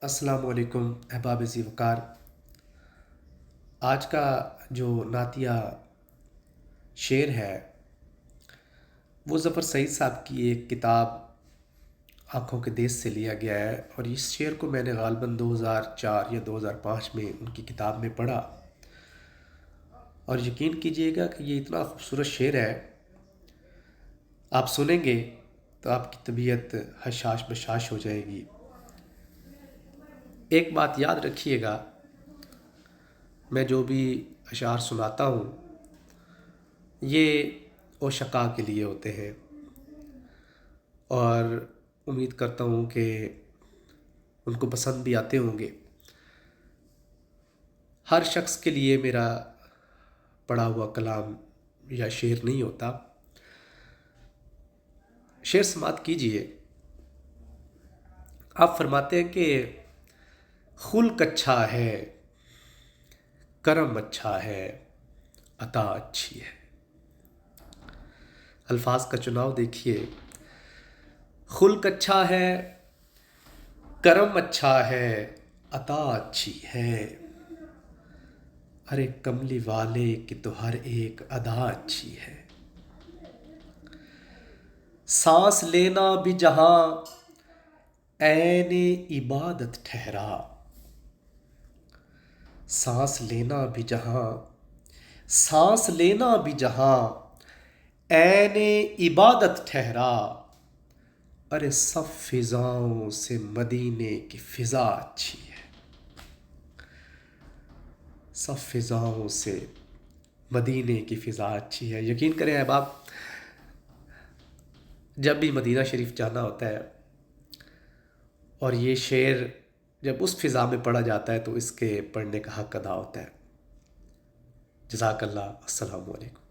السلام علیکم احباب ذی وقار۔ آج کا جو نعتیہ شعر ہے وہ ظفر سعید صاحب کی ایک کتاب آنکھوں کے دیس سے لیا گیا ہے، اور اس شعر کو میں نے غالباً 2004 یا 2005 میں ان کی کتاب میں پڑھا، اور یقین کیجئے گا کہ یہ اتنا خوبصورت شعر ہے، آپ سنیں گے تو آپ کی طبیعت حشاش بشاش ہو جائے گی۔ ایک بات یاد رکھیے گا، میں جو بھی اشعار سناتا ہوں یہ عشقاء کے لیے ہوتے ہیں، اور امید کرتا ہوں کہ ان کو پسند بھی آتے ہوں گے۔ ہر شخص کے لیے میرا پڑھا ہوا کلام یا شعر نہیں ہوتا۔ شعر سماعت کیجئے۔ آپ فرماتے ہیں کہ خلق اچھا ہے، کرم اچھا ہے، عطا اچھی ہے۔ الفاظ کا چناؤ دیکھیے، خلق اچھا ہے، کرم اچھا ہے، عطا اچھی ہے، ارے کملی والے کی تو ہر ایک ادا اچھی ہے۔ سانس لینا بھی جہاں عین عبادت ٹھہرا، سانس لینا بھی جہاں، سانس لینا بھی جہاں عین عبادت ٹھہرا، ارے سب فضاؤں سے مدینے کی فضا اچھی ہے۔ سب فضاؤں سے مدینے کی فضا اچھی ہے۔ یقین کریں احباب، جب بھی مدینہ شریف جانا ہوتا ہے اور یہ شعر جب اس فضا میں پڑھا جاتا ہے تو اس کے پڑھنے کا حق ادا ہوتا ہے۔ جزاک اللہ۔ السلام علیکم۔